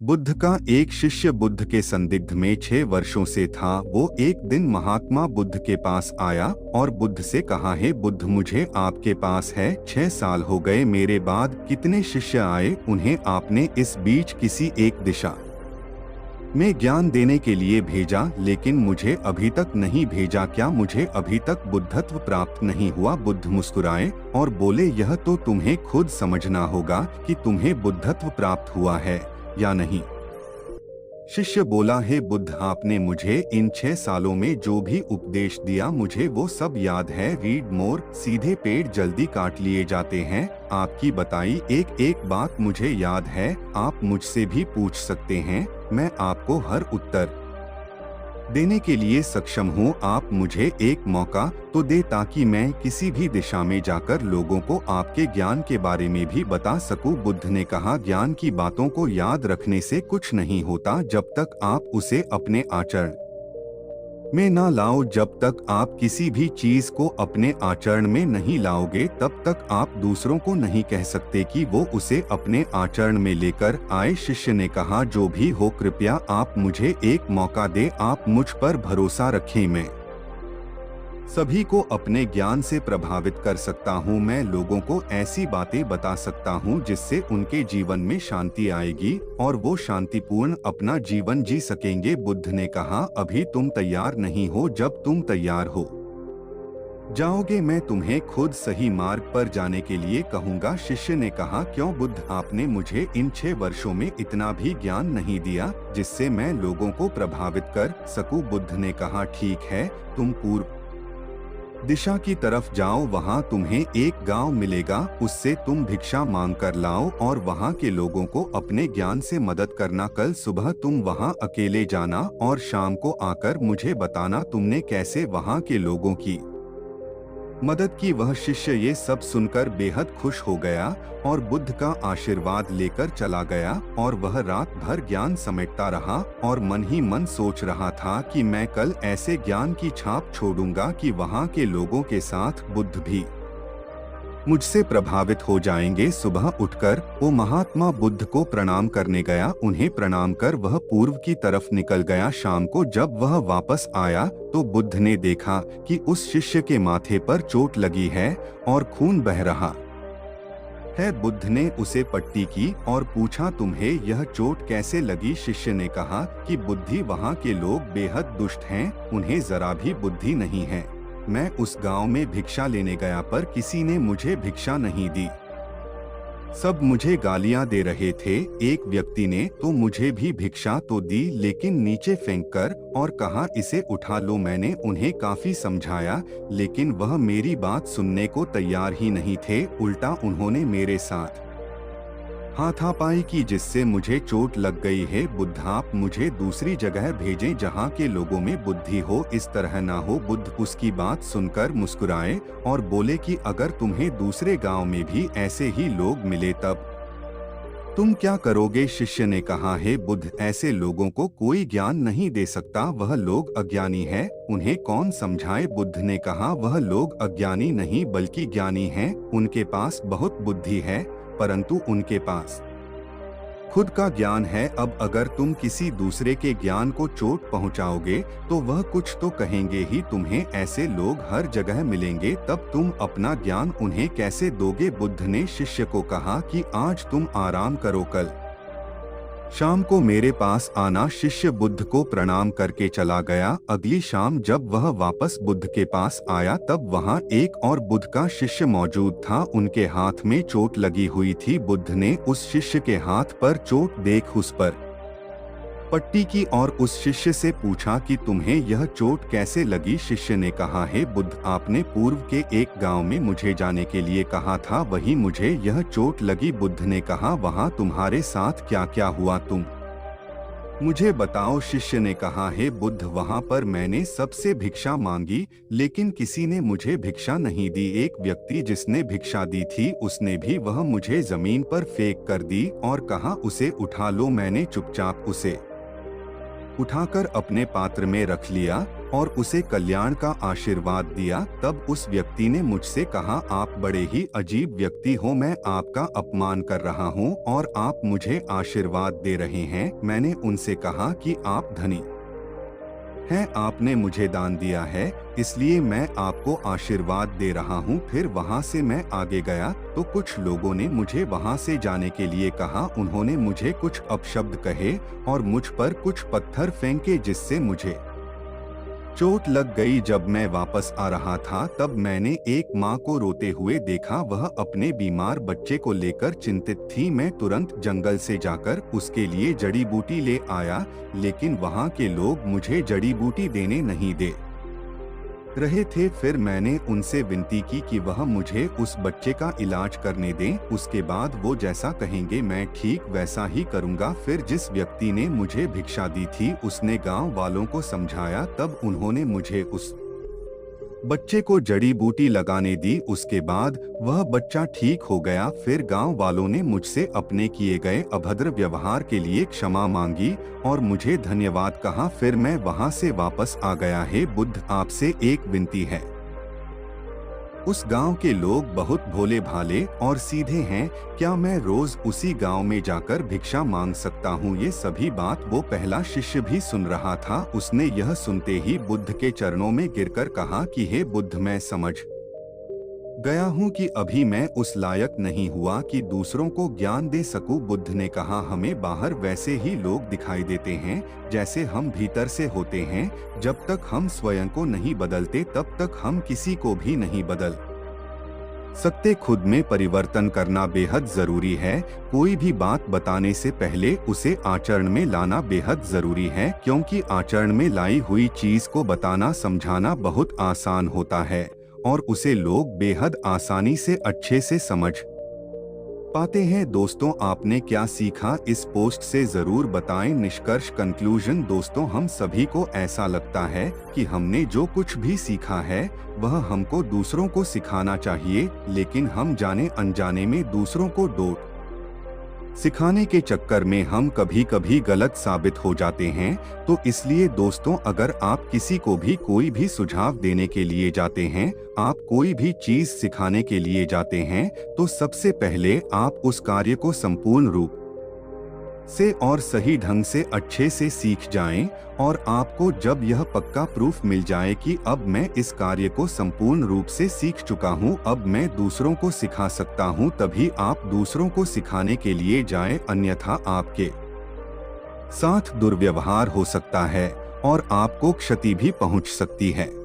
बुद्ध का एक शिष्य बुद्ध के संदिग्ध में 6 वर्षों से था। वो एक दिन महात्मा बुद्ध के पास आया और बुद्ध से कहा, हे बुद्ध, मुझे आपके पास है 6 साल हो गए। मेरे बाद कितने शिष्य आए, उन्हें आपने इस बीच किसी एक दिशा में ज्ञान देने के लिए भेजा, लेकिन मुझे अभी तक नहीं भेजा। क्या मुझे अभी तक बुद्धत्व प्राप्त नहीं हुआ? बुद्ध मुस्कुराए और बोले, यह तो तुम्हें खुद समझना होगा कि तुम्हें बुद्धत्व प्राप्त हुआ है या नहीं। शिष्य बोला, हे बुद्ध, आपने मुझे इन 6 सालों में जो भी उपदेश दिया मुझे वो सब याद है। रीड मोर, सीधे पेड़ जल्दी काट लिए जाते हैं। आपकी बताई एक एक बात मुझे याद है। आप मुझसे भी पूछ सकते हैं, मैं आपको हर उत्तर देने के लिए सक्षम हूँ। आप मुझे एक मौका तो दे ताकि मैं किसी भी दिशा में जाकर लोगों को आपके ज्ञान के बारे में भी बता सकूं। बुद्ध ने कहा, ज्ञान की बातों को याद रखने से कुछ नहीं होता जब तक आप उसे अपने आचरण में ना लाओ। जब तक आप किसी भी चीज को अपने आचरण में नहीं लाओगे तब तक आप दूसरों को नहीं कह सकते कि वो उसे अपने आचरण में लेकर आए। शिष्य ने कहा, जो भी हो, कृपया आप मुझे एक मौका दे। आप मुझ पर भरोसा रखें। मैं सभी को अपने ज्ञान से प्रभावित कर सकता हूँ। मैं लोगों को ऐसी बातें बता सकता हूँ जिससे उनके जीवन में शांति आएगी और वो शांतिपूर्ण अपना जीवन जी सकेंगे। बुद्ध ने कहा, अभी तुम तैयार नहीं हो। जब तुम तैयार हो जाओगे मैं तुम्हें खुद सही मार्ग पर जाने के लिए कहूँगा। शिष्य ने कहा, क्यों बुद्ध, आपने मुझे इन 6 वर्षों में इतना भी ज्ञान नहीं दिया जिससे मैं लोगों को प्रभावित कर सकूं। बुद्ध ने कहा, ठीक है, तुम पूर्व दिशा की तरफ जाओ। वहाँ तुम्हें एक गांव मिलेगा, उससे तुम भिक्षा मांग कर लाओ और वहाँ के लोगों को अपने ज्ञान से मदद करना। कल सुबह तुम वहाँ अकेले जाना और शाम को आकर मुझे बताना तुमने कैसे वहाँ के लोगों की मदद की। वह शिष्य ये सब सुनकर बेहद खुश हो गया और बुद्ध का आशीर्वाद लेकर चला गया और वह रात भर ज्ञान समेटता रहा और मन ही मन सोच रहा था कि मैं कल ऐसे ज्ञान की छाप छोड़ूंगा कि वहाँ के लोगों के साथ बुद्ध भी मुझसे प्रभावित हो जाएंगे। सुबह उठकर वो महात्मा बुद्ध को प्रणाम करने गया। उन्हें प्रणाम कर वह पूर्व की तरफ निकल गया। शाम को जब वह वापस आया तो बुद्ध ने देखा कि उस शिष्य के माथे पर चोट लगी है और खून बह रहा है। बुद्ध ने उसे पट्टी की और पूछा, तुम्हें यह चोट कैसे लगी? शिष्य ने कहा कि बुद्धि, वहाँ के लोग बेहद दुष्ट हैं, उन्हें जरा भी बुद्धि नहीं है। मैं उस गांव में भिक्षा लेने गया पर किसी ने मुझे भिक्षा नहीं दी, सब मुझे गालियां दे रहे थे। एक व्यक्ति ने तो मुझे भी भिक्षा तो दी, लेकिन नीचे फेंककर और कहा, इसे उठा लो। मैंने उन्हें काफी समझाया, लेकिन वह मेरी बात सुनने को तैयार ही नहीं थे। उल्टा उन्होंने मेरे साथ हाथापाई की, जिससे मुझे चोट लग गई है। बुद्ध, आप मुझे दूसरी जगह भेजें जहाँ के लोगों में बुद्धि हो, इस तरह ना हो। बुद्ध उसकी बात सुनकर मुस्कुराए और बोले कि अगर तुम्हें दूसरे गांव में भी ऐसे ही लोग मिले तब तुम क्या करोगे? शिष्य ने कहा, हे बुद्ध, ऐसे लोगों को कोई ज्ञान नहीं दे सकता। वह लोग अज्ञानी हैं, उन्हें कौन समझाए? बुद्ध ने कहा, वह लोग अज्ञानी नहीं बल्कि ज्ञानी हैं। उनके पास बहुत बुद्धि है परंतु उनके पास खुद का ज्ञान है। अब अगर तुम किसी दूसरे के ज्ञान को चोट पहुंचाओगे तो वह कुछ तो कहेंगे ही। तुम्हें ऐसे लोग हर जगह मिलेंगे, तब तुम अपना ज्ञान उन्हें कैसे दोगे? बुद्ध ने शिष्य को कहा कि आज तुम आराम करो, कल शाम को मेरे पास आना। शिष्य बुद्ध को प्रणाम करके चला गया। अगली शाम जब वह वापस बुद्ध के पास आया तब वहाँ एक और बुद्ध का शिष्य मौजूद था। उनके हाथ में चोट लगी हुई थी। बुद्ध ने उस शिष्य के हाथ पर चोट देख उस पर पट्टी की और उस शिष्य से पूछा कि तुम्हें यह चोट कैसे लगी? शिष्य ने कहा, हे बुद्ध, आपने पूर्व के एक गांव में मुझे जाने के लिए कहा था, वहीं मुझे यह चोट लगी। बुद्ध ने कहा, वहां तुम्हारे साथ क्या क्या हुआ, तुम मुझे बताओ। शिष्य ने कहा, हे बुद्ध, वहां पर मैंने सबसे भिक्षा मांगी लेकिन किसी ने मुझे भिक्षा नहीं दी। एक व्यक्ति जिसने भिक्षा दी थी उसने भी वह मुझे जमीन पर फेंक कर दी और कहा, उसे उठा लो। मैंने चुपचाप उसे उठाकर अपने पात्र में रख लिया। और उसे कल्याण का आशीर्वाद दिया। तब उस व्यक्ति ने मुझसे कहा, आप बड़े ही अजीब व्यक्ति हो, मैं आपका अपमान कर रहा हूँ और आप मुझे आशीर्वाद दे रहे हैं। मैंने उनसे कहा कि आप धनी हैं, आपने मुझे दान दिया है, इसलिए मैं आपको आशीर्वाद दे रहा हूँ। फिर वहाँ से मैं आगे गया तो कुछ लोगों ने मुझे वहाँ से जाने के लिए कहा। उन्होंने मुझे कुछ अपशब्द कहे और मुझ पर कुछ पत्थर फेंके, जिससे मुझे चोट लग गई। जब मैं वापस आ रहा था तब मैंने एक माँ को रोते हुए देखा। वह अपने बीमार बच्चे को लेकर चिंतित थी। मैं तुरंत जंगल से जाकर उसके लिए जड़ी बूटी ले आया, लेकिन वहाँ के लोग मुझे जड़ी बूटी देने नहीं दे रहे थे। फिर मैंने उनसे विनती की कि वह मुझे उस बच्चे का इलाज करने दें। उसके बाद वो जैसा कहेंगे मैं ठीक वैसा ही करूँगा। फिर जिस व्यक्ति ने मुझे भिक्षा दी थी उसने गांव वालों को समझाया। तब उन्होंने मुझे उस बच्चे को जड़ी बूटी लगाने दी। उसके बाद वह बच्चा ठीक हो गया। फिर गांव वालों ने मुझसे अपने किए गए अभद्र व्यवहार के लिए क्षमा मांगी और मुझे धन्यवाद कहा। फिर मैं वहां से वापस आ गया। हे बुद्ध, आपसे एक विनती है। उस गांव के लोग बहुत भोले भाले और सीधे हैं। क्या मैं रोज उसी गांव में जाकर भिक्षा मांग सकता हूं? ये सभी बात वो पहला शिष्य भी सुन रहा था। उसने यह सुनते ही बुद्ध के चरणों में गिरकर कहा कि हे बुद्ध, मैं समझ गया हूँ कि अभी मैं उस लायक नहीं हुआ कि दूसरों को ज्ञान दे सकूं। बुद्ध ने कहा, हमें बाहर वैसे ही लोग दिखाई देते हैं जैसे हम भीतर से होते हैं। जब तक हम स्वयं को नहीं बदलते तब तक हम किसी को भी नहीं बदल सकते। खुद में परिवर्तन करना बेहद जरूरी है। कोई भी बात बताने से पहले उसे आचरण में लाना बेहद जरूरी है, क्योंकि आचरण में लाई हुई चीज को बताना समझाना बहुत आसान होता है और उसे लोग बेहद आसानी से अच्छे से समझ पाते हैं। दोस्तों, आपने क्या सीखा इस पोस्ट से जरूर बताएं। निष्कर्ष, कंक्लूजन। दोस्तों, हम सभी को ऐसा लगता है कि हमने जो कुछ भी सीखा है वह हमको दूसरों को सिखाना चाहिए, लेकिन हम जाने अनजाने में दूसरों को डोट सिखाने के चक्कर में हम कभी कभी गलत साबित हो जाते हैं। तो इसलिए दोस्तों, अगर आप किसी को भी कोई भी सुझाव देने के लिए जाते हैं, आप कोई भी चीज सिखाने के लिए जाते हैं, तो सबसे पहले आप उस कार्य को संपूर्ण रूप से और सही ढंग से अच्छे से सीख जाएं। और आपको जब यह पक्का प्रूफ मिल जाए कि अब मैं इस कार्य को संपूर्ण रूप से सीख चुका हूं, अब मैं दूसरों को सिखा सकता हूं, तभी आप दूसरों को सिखाने के लिए जाएं। अन्यथा आपके साथ दुर्व्यवहार हो सकता है और आपको क्षति भी पहुंच सकती है।